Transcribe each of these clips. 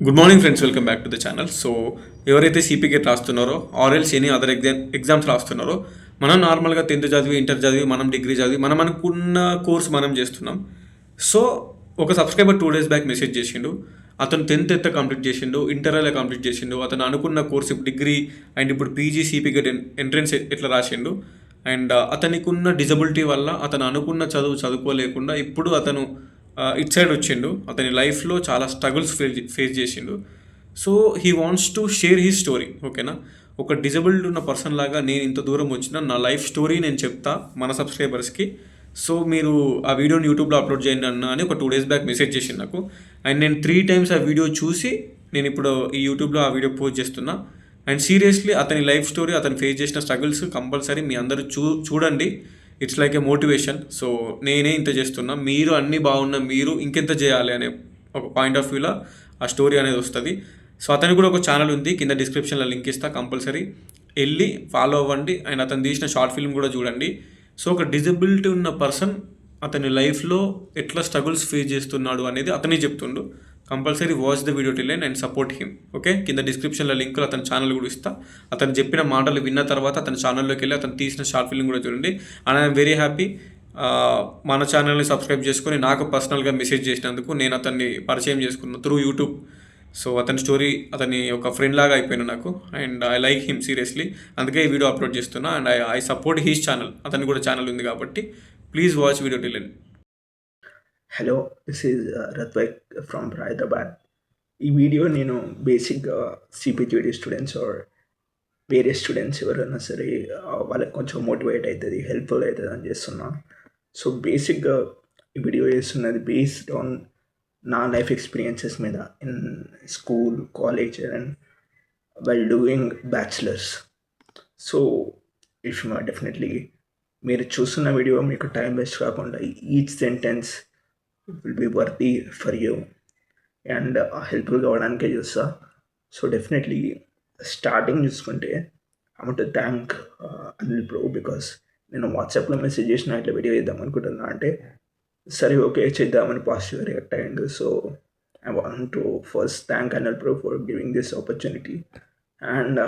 Good morning friends, welcome back to the channel. So ఎవరైతే CP gate రాస్తున్నారో ఆర్ఎల్స్ any other exams రాస్తున్నారో, మనం నార్మల్గా 10th చదివి, ఇంటర్ చదివి, మనం డిగ్రీ చదివి, మనం అనుకున్న కోర్స్ మనం చేస్తున్నాం. సో ఒక సబ్స్క్రైబర్ 2 days బ్యాక్ మెసేజ్ చేసిండు. అతను 10th ఎంత కంప్లీట్ చేసిండు, ఇంటర్ ఎలా కంప్లీట్ చేసిండు, అతను అనుకున్న కోర్స్ ఇప్పుడు డిగ్రీ అండ్ ఇప్పుడు పీజీ సిపి గేట్ ఎంట్రన్స్ ఎట్లా రాసిండు, అండ్ అతనికి ఉన్న డిజబిలిటీ వల్ల అతను అనుకున్న చదువు చదువుకోలేకుండా ఇప్పుడు అతను ఇట్ సైడ్ వచ్చిండు. అతని లైఫ్లో చాలా స్ట్రగుల్స్ ఫేస్ చేసిండు. So he wants to share he story. ఓకేనా, ఒక డిజబుల్డ్ ఉన్న పర్సన్ లాగా నేను ఇంత దూరం వచ్చిన నా లైఫ్ స్టోరీ నేను చెప్తా మన సబ్స్క్రైబర్స్కి. సో మీరు ఆ వీడియోని యూట్యూబ్లో అప్లోడ్ చేయండి అన్న అని ఒక 2 days బ్యాక్ మెసేజ్ చేసింది నాకు. అండ్ నేను 3 times ఆ వీడియో చూసి నేను ఇప్పుడు ఈ యూట్యూబ్లో ఆ వీడియో పోస్ట్ చేస్తున్నా. అండ్ సీరియస్లీ అతని లైఫ్ స్టోరీ, అతను ఫేస్ చేసిన స్ట్రగుల్స్ కంపల్సరీ మీ అందరూ చూడండి. It's like A motivation. So నేనే ఇంత చేస్తున్నా, మీరు అన్నీ బాగున్నా మీరు ఇంకెంత చేయాలి అనే ఒక పాయింట్ ఆఫ్ వ్యూలో ఆ స్టోరీ అనేది వస్తుంది. సో అతనికి కూడా ఒక ఛానల్ ఉంది, కింద డిస్క్రిప్షన్లో లింక్ ఇస్తా, కంపల్సరీ వెళ్ళి ఫాలో అవ్వండి. అండ్ అతను తీసిన షార్ట్ ఫిల్మ్ కూడా చూడండి. సో ఒక డిజబిలిటీ ఉన్న పర్సన్ అతని లైఫ్లో ఎట్లా స్ట్రగుల్స్ ఫేస్ చేస్తున్నాడు అనేది అతనే చెప్తుండు. Compulsory watch the video till and support him. Okay, కింద డిస్క్రిప్షన్లో లింకులు అతని ఛానల్ కూడా ఇస్తా. అతను చెప్పిన మాటలు విన్న తర్వాత అతని ఛానల్లోకి వెళ్ళి అతను తీసిన షార్ట్ ఫిల్మ్ కూడా చూడండి. అండ్ ఐఎమ్ వెరీ హ్యాపీ మన ఛానల్ని సబ్స్క్రైబ్ చేసుకొని నాకు పర్సనల్గా మెసేజ్ చేసినందుకు. నేను అతన్ని పరిచయం చేసుకున్నాను త్రూ యూట్యూబ్. సో అతని స్టోరీ అతని ఒక ఫ్రెండ్ లాగా అయిపోయాను నాకు. And I like him seriously, అందుకే ఈ వీడియో అప్లోడ్ చేస్తున్నా. And I support his channel, అతనికి కూడా ఛానల్ ఉంది కాబట్టి please watch video till end. Hello, this is Rithvik from Hyderabad. ఈ వీడియో నేను బేసిక్గా సిపిజిడి స్టూడెంట్స్ ఆర్ వేరే స్టూడెంట్స్ ఎవరైనా సరే వాళ్ళకి కొంచెం మోటివేట్ అవుతుంది, హెల్ప్ఫుల్ అవుతుంది అని చేస్తున్నా. సో బేసిక్గా ఈ వీడియో చేస్తున్నది బేస్డ్ ఆన్ నా లైఫ్ ఎక్స్పీరియన్సెస్ మీద in school, college and while doing bachelors. So if definitely మీరు చూస్తున్న వీడియో మీకు టైం వేస్ట్ కాకుండా each sentence will be worthy for you and helpful కావడానికే చూస్తా. సో డెఫినెట్లీ స్టార్టింగ్ చూసుకుంటే I want to thank Anil bro, because నేను వాట్సాప్లో message చేసిన ఇట్లా వీడియో చేద్దాం అనుకుంటున్నా అంటే సరే ఓకే చేద్దామని పాజిటివ్ రియాక్ట్ అయ్యిండు. So I want to first thank Anil bro for giving this opportunity. And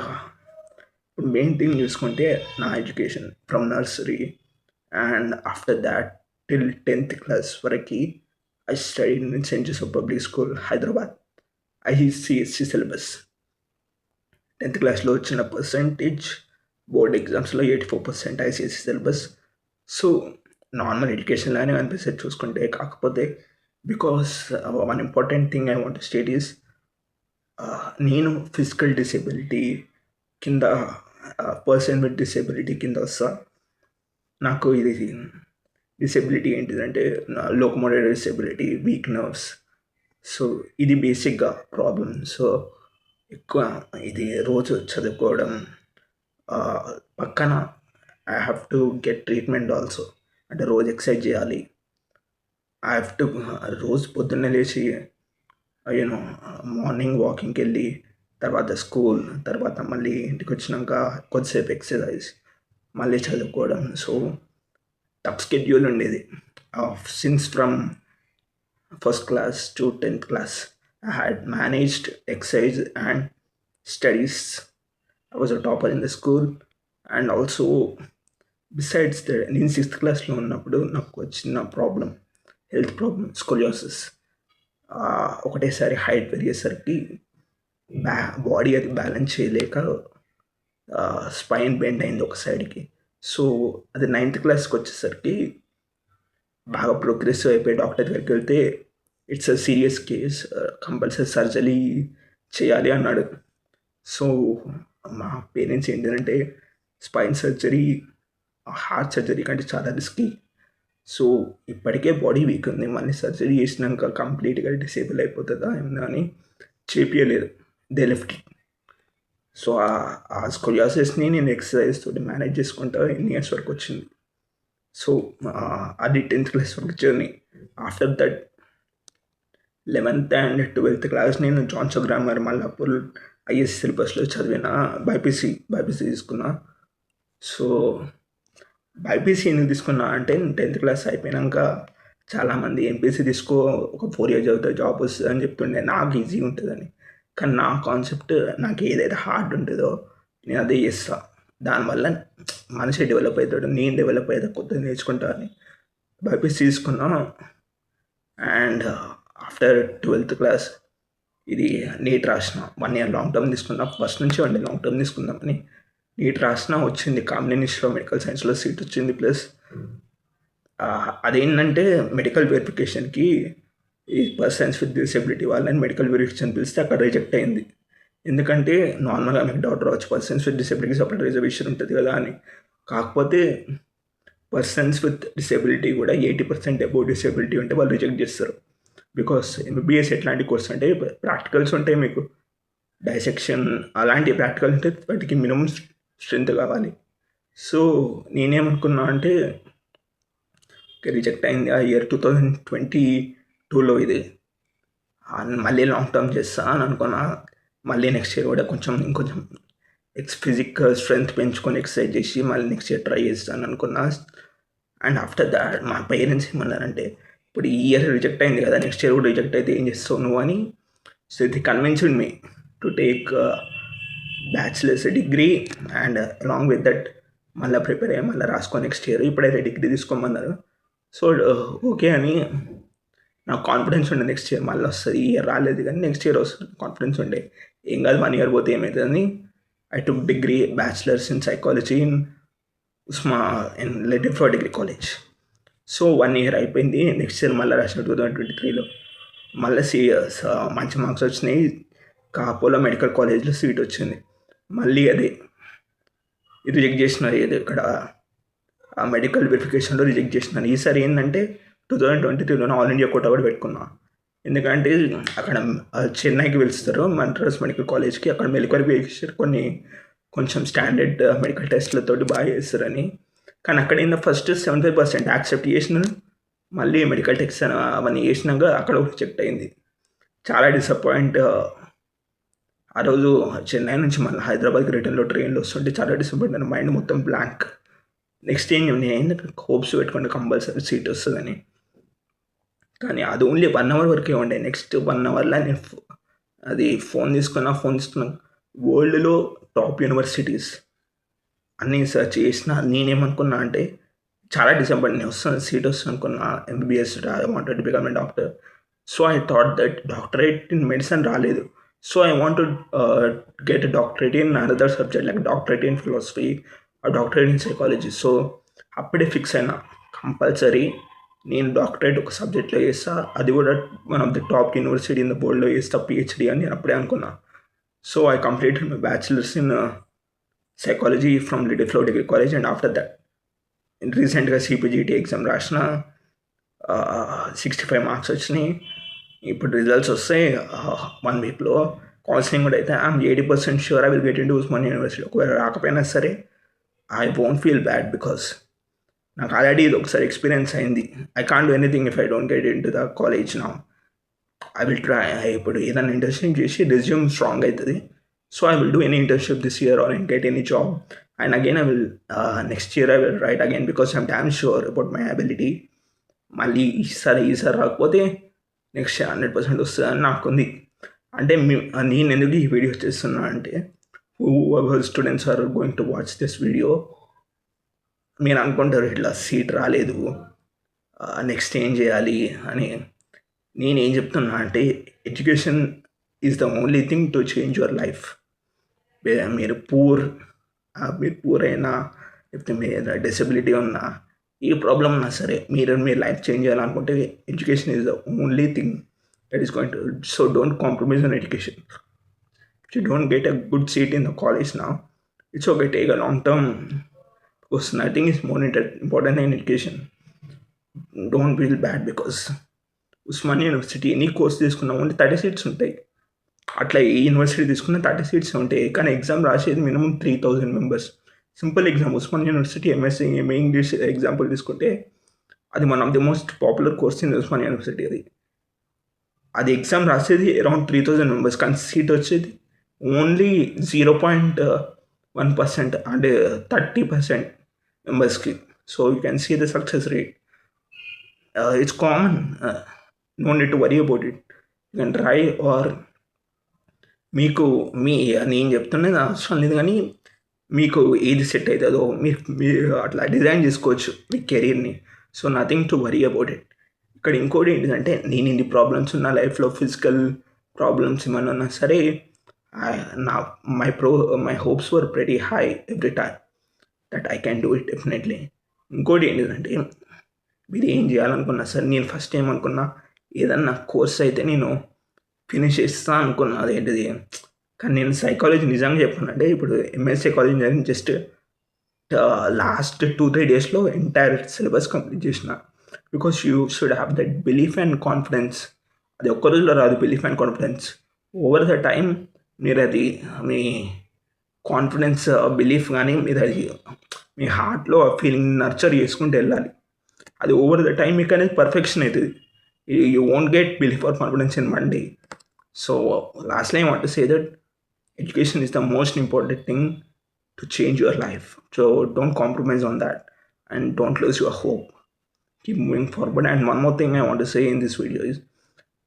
main thing చూసుకుంటే నా education from nursery and after that till 10th class వరకు I studied in St. Joseph Public School, Hyderabad. ICSC syllabus. 10th classలో వచ్చిన percentage board ఎగ్జామ్స్లో 84% ICSC syllabus. So normal education లానే అనిపిస్తుంది చూసుకుంటే. కాకపోతే because one important thing I want state is నేను physical disability కింద person with disability కింద వస్తా. నాకు ఇది డిసేబిలిటీ ఏంటిదంటే locomotor disability, week nerves. So ఇది బేసిక్గా ప్రాబ్లం. సో ఎక్కువ ఇది రోజు చదువుకోవడం పక్కన I have to get treatment also. అంటే రోజు ఎక్సర్సైజ్ చేయాలి. ఐ హ్యావ్ టు రోజు పొద్దున్నే లేచి యూనో మార్నింగ్ వాకింగ్కి వెళ్ళి తర్వాత స్కూల్, తర్వాత మళ్ళీ ఇంటికి వచ్చినాక కొద్దిసేపు ఎక్సర్సైజ్, మళ్ళీ చదువుకోవడం. సో టఫ్ స్కెడ్యూల్ ఉండేది. Since from first class to 10th class I had managed exercise and studies. I was a topper in the school. And also besides that, నేను 6th classలో ఉన్నప్పుడు నాకు చిన్న ప్రాబ్లం, హెల్త్ ప్రాబ్లం, స్కోలియోసిస్. ఒకటేసారి height పెరిగేసరికి body అది balance చేయలేక spine bend అయింది ఒక సైడ్కి. సో అది 9th classకి వచ్చేసరికి బాగా ప్రోగ్రెసివ్ అయిపోయి డాక్టర్ దగ్గరికి వెళ్తే it's a serious case, compulsory surgery చేయాలి అన్నాడు. సో మా పేరెంట్స్ ఏంటంటే స్పైన్ సర్జరీ హార్ట్ సర్జరీ కంటే చాలా రిస్కీ. సో ఇప్పటికే బాడీ వీక్ ఉంది, మళ్ళీ సర్జరీ చేసినాక కంప్లీట్గా డిసేబుల్ అయిపోతుందా ఏమన్నా అని చేపియలేదు. They left. సో ఆ స్కోలియోసిస్ని నేను ఎక్సర్సైజ్ తోటి మేనేజ్ చేసుకుంటా ఎన్ని ఇయర్స్ వరకు వచ్చింది. సో అది 10th class వరకు journey. After that 11th and 12th class నేను జాన్సన్ గ్రామర్ మల్లాపూర్ ఐఎస్సి సిలబస్లో చదివిన. బైపీసీ తీసుకున్నా. సో బైపీసీ ఎందుకు తీసుకున్నా అంటే 10th class అయిపోయాక చాలామంది ఎంపీసీ తీసుకో, ఒక 4 years చదివితే జాబ్ వస్తుంది అని చెప్తుండే. నాకు ఈజీ ఉంటుందని. కానీ నా కాన్సెప్ట్ నాకు ఏదైతే హార్డ్ ఉంటుందో నేను అదే చేస్తా. దానివల్ల మనిషి డెవలప్ అవుతాడు, నేను డెవలప్ అయితే కొత్తగా నేర్చుకుంటా అని బైపీసీ తీసుకున్నాను. అండ్ ఆఫ్టర్ 12th క్లాస్ ఇది నీట్ రాసిన. 1 ఇయర్ లాంగ్ టర్మ్ తీసుకున్నా. ఫస్ట్ నుంచి ఉండే లాంగ్ టర్మ్ తీసుకుందామని నీట్ రాసిన, వచ్చింది. కాంబినేషన్లో మెడికల్ సైన్స్లో సీట్ వచ్చింది. ప్లస్ అదేంటంటే మెడికల్ వెరిఫికేషన్కి ఈ పర్సన్స్ విత్ డిసెబిలిటీ వాళ్ళని మెడికల్ వెరిఫికేషన్ పిలిస్తే అక్కడ రిజెక్ట్ అయింది. ఎందుకంటే నార్మల్గా మీకు డౌట్ రావచ్చు, పర్సన్స్ విత్ డిసెబిలిటీకి సపరేట్ రిజర్వేషన్ ఉంటుంది కదా అని. కాకపోతే పర్సన్స్ విత్ డిసెబిలిటీ కూడా 80% అబౌవ్ డిసెబిలిటీ ఉంటే వాళ్ళు రిజెక్ట్ చేస్తారు. బికాస్ ఎంబీబీఎస్ ఎట్లాంటి కోర్స్ అంటే ప్రాక్టికల్స్ ఉంటాయి, మీకు డైసెక్షన్ అలాంటి ప్రాక్టికల్ ఉంటే వాటికి మినిమం స్ట్రెంత్ కావాలి. సో నేనేమనుకున్నా అంటే రిజెక్ట్ అయింది ఆ ఇయర్ 2022లో ఇది. మళ్ళీ లాంగ్ టర్మ్ చేస్తా అని అనుకున్నా. మళ్ళీ నెక్స్ట్ ఇయర్ కూడా ఇంకొంచెం ఫిజికల్ స్ట్రెంగ్త్ పెంచుకొని ఎక్సర్సైజ్ చేసి మళ్ళీ నెక్స్ట్ ఇయర్ ట్రై చేస్తాను అనుకున్నా. అండ్ ఆఫ్టర్ దాట్ మా పేరెంట్స్ ఏమన్నారంటే, ఇప్పుడు ఈ ఇయర్ రిజెక్ట్ అయింది కదా, నెక్స్ట్ ఇయర్ కూడా రిజెక్ట్ అయితే ఏం చేస్తావు నువ్వు అని. సో ఇది convinced me to take bachelors degree and along with that మళ్ళీ ప్రిపేర్ అయ్యి మళ్ళీ రాసుకో నెక్స్ట్ ఇయర్. ఇప్పుడైతే డిగ్రీ తీసుకోమన్నారు. సో ఓకే అని నాకు కాన్ఫిడెన్స్ ఉండే నెక్స్ట్ ఇయర్ మళ్ళీ వస్తుంది. ఈ ఇయర్ రాలేదు కానీ నెక్స్ట్ ఇయర్ వస్తుంది కాన్ఫిడెన్స్ ఉండే. ఏం కాదు 1 ఇయర్ పోతే ఏమవుతుందని I took degree bachelors in psychology in ఉస్మా ఇన్ లెటిఫ్లో డిగ్రీ కాలేజ్. సో 1 ఇయర్ అయిపోయింది. నెక్స్ట్ ఇయర్ మళ్ళీ రాసిన 2023లో మళ్ళీ మంచి మార్క్స్ వచ్చినాయి. కాపోలో మెడికల్ కాలేజ్లో సీట్ వచ్చింది. మళ్ళీ అదే రిజెక్ట్ చేసినారు. ఏది ఇక్కడ ఆ మెడికల్ వెరిఫికేషన్లో రిజెక్ట్ చేసినాను. ఈసారి ఏంటంటే 2023లో ఆల్ ఇండియా కోటా కూడా పెట్టుకున్నా. ఎందుకంటే అక్కడ చెన్నైకి పిలుస్తారు, మద్రాస్ మెడికల్ కాలేజ్కి. అక్కడ మెడికల్ వెరిఫికేషన్ కొంచెం స్టాండర్డ్ మెడికల్ టెస్ట్లతోటి బాగా చేస్తారని. కానీ అక్కడ ఏంటో ఫస్ట్ 75% యాక్సెప్ట్ చేసినాను. మళ్ళీ మెడికల్ టెస్ట్ అవన్నీ చేసినాక అక్కడ రిజెక్ట్ అయింది. చాలా డిసప్పాయింట్. ఆ రోజు చెన్నై నుంచి మళ్ళీ హైదరాబాద్కి రిటర్న్లో ట్రైన్లో వస్తుంటే చాలా డిసప్పాయింట్ అయిన, మైండ్ మొత్తం బ్లాంక్. నెక్స్ట్ ఏం నేను హోప్స్ పెట్టుకుంటే కంపల్సరీ సీట్ వస్తుందని. కానీ అది ఓన్లీ 1 అవర్ వరకే ఉండే. నెక్స్ట్ 1 అవర్లో నేను ఫోన్ తీసుకున్నా. వరల్డ్లో టాప్ యూనివర్సిటీస్ అన్నీ సెర్చ్ చేసిన. నేనేమనుకున్నా అంటే చాలా డిసప్పాయింట్, నేను వస్తాను సీట్ వస్తుంది అనుకున్నా. MBBS I wanted to become a doctor. So I thought that doctorate in medicine రాలేదు. So I want to get a doctorate in another subject like doctorate in philosophy ah doctorate in psychology. So అప్పుడే fix అయినా compulsory నేను doctorate ఒక సబ్జెక్ట్లో చేస్తా, అది కూడా one of the top university in the వరల్డ్లో చేస్తా పిహెచ్డి అని నేను అప్పుడే అనుకున్నా. So I completed my bachelors in psychology from little degree college. And after that రీసెంట్గా సిపిజిటి ఎగ్జామ్ రాసిన, 65 మార్క్స్ వచ్చినాయి. ఇప్పుడు రిజల్ట్స్ వస్తాయి 1 వీక్లో. కౌన్సిలింగ్ కూడా అయితే I'm 80% sure I will get in to Osmania university. ఒకవేళ రాకపోయినా సరే I won't feel bad because నాకు ఆల్రెడీ ఇది ఒకసారి ఎక్స్పీరియన్స్ అయింది. I can't do anything if I don't get in to the college now. I will try. ఇప్పుడు ఏదైనా internship చేసి రెజ్యూమ్ స్ట్రాంగ్ అవుతుంది. So I will do any internship this year are I get any job. And again I will next year I will write again because I'm damn sure about my ability. మళ్ళీ ఈసారి రాకపోతే next 100% వస్తుందని నాకుంది. అంటే నేను ఎందుకు ఈ video చేస్తున్నా అంటే whoever students are going to watch this video, మీరు అనుకుంటారు ఇట్లా సీట్ రాలేదు నెక్స్ట్ ఏం చేయాలి అని. నేనేం చెప్తున్నా అంటే education is the only thing to change your life. మీరు పూర్ అయినా లేకపోతే మీరు డిసెబిలిటీ ఉన్నా ఏ ప్రాబ్లం ఉన్నా సరే మీరు లైఫ్ చేంజ్ చేయాలనుకుంటే education is the only thing that is going to. So don't compromise on education. If you don't get a good seat in the college now, it's okay, take a long term because nothing is more important than education. Don't feel bad because Osmania university any course తీసుకున్నా only 30 seats ఉంటాయి. అట్లా ఏ university తీసుకున్నా 30 seats ఉంటాయి. కానీ exam రాసేది minimum 3000 members. Simple exam. Osmania university MSc MA English example తీసుకుంటే అది one of the most popular course in Osmania university. అది ఎగ్జామ్ రాసేది అరౌండ్ 3000 మెంబర్స్, కానీ సీట్ వచ్చేది ఓన్లీ 0.1% అంటే 30% మెంబర్స్కి. So you can see the success rate. It's common. No need to worry about it. You can try or మీకు మీ నేను చెప్తున్నది అవసరం లేదు కానీ మీకు ఏది సెట్ అవుతుందో మీరు అట్లా డిజైన్ చేసుకోవచ్చు మీ కెరీర్ని. So nothing to worry about it. ఇక్కడ ఇంకోటి ఏంటిదంటే నేను ఇన్ని ప్రాబ్లమ్స్ ఉన్న లైఫ్లో ఫిజికల్ ప్రాబ్లమ్స్ ఏమైనా ఉన్నా సరే నా my hopes were very high every time that I can do it definitely. ఇంకోటి ఏంటిదంటే మీరు ఏం చేయాలనుకున్నా సరే నేను ఫస్ట్ ఏమనుకున్నా ఏదన్నా కోర్స్ అయితే నేను ఫినిష్ చేస్తా అనుకున్నా అదేంటిది. కానీ నేను సైకాలజీ నిజంగా చెప్పానంటే ఇప్పుడు MS psychology engineering just last 2-3 డేస్లో ఎంటైర్ సిలబస్ కంప్లీట్ చేసిన. Because you should have that belief and confidence. అది ఒక్క రోజులో రాదు belief and confidence. Over the time మీరు అది మీ కాన్ఫిడెన్స్ బిలీఫ్ కానీ మీరు అది మీ హార్ట్లో ఆ ఫీలింగ్ నర్చర్ చేసుకుంటూ వెళ్ళాలి. అది ఓవర్ ద టైం మీకు అనేది పర్ఫెక్షన్ అవుతుంది. You won't get belief or confidence in one day. So lastly I want to say that education is the most important thing to change your life. So don't compromise on that and don't lose your hope. Keep moving forward. And one more thing I want to say in this video is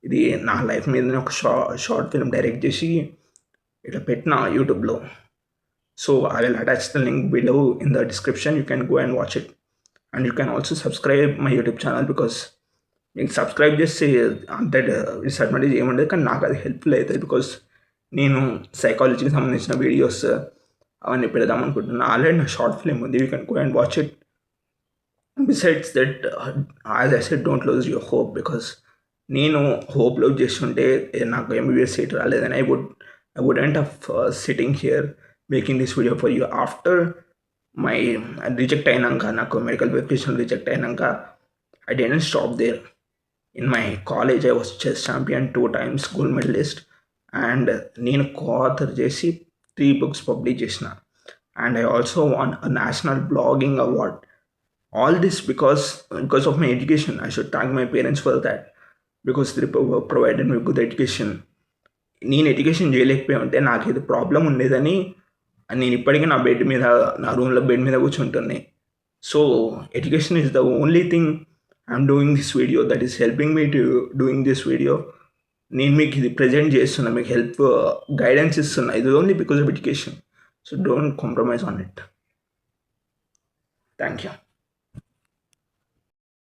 ఇది నా life మీద ఒక short film direct చేసి ఇట్లా పెట్టిన యూట్యూబ్లో. So I will attach the link below in the description. You can go and watch it. And you can also subscribe my YouTube channel because మీకు subscribe చేస్తే అంత డిసడ్వాంటేజ్ ఏముండదు కానీ నాకు అది హెల్ప్ఫుల్ అవుతుంది. బికాస్ నేను సైకాలజీకి సంబంధించిన వీడియోస్ అవన్నీ పెడదాం అనుకుంటున్నాను. ఆల్రెడీ నా షార్ట్ ఫిల్మ్ ఉంది. You can go and watch it. Besides that as I said don't lose your hope. Because నేను హోప్ లూజ్ చేస్తుంటే నాకు ఎంబీబీఎస్ సీట్ రాలేదని I wouldn't have sitting here making this video for you. After my reject అయినాక నాకు medical verification reject అయినాక I didn't stop there. In my college I was chess champion 2 times, gold medalist. And నేను coauthor చేసి 3 books publish చేసిన. And I also won a national blogging award. All this because of my education. I should thank my parents for that because they provided my good education. నేను education చేయలేకపోయా ఉంటే నాకు ఇది problem ఉండేదని నేను ఇప్పటికీ నా రూమ్లో బెడ్ మీద కూర్చుంటున్నాయి. So education is the only thing I'm doing this video that is helping me to doing this video. నేను మీకు ఇది ప్రజెంట్ చేస్తున్నా, మీకు హెల్ప్ గైడెన్స్ ఇస్తున్నా. ఇది only because of education. So don't compromise on it. Thank you.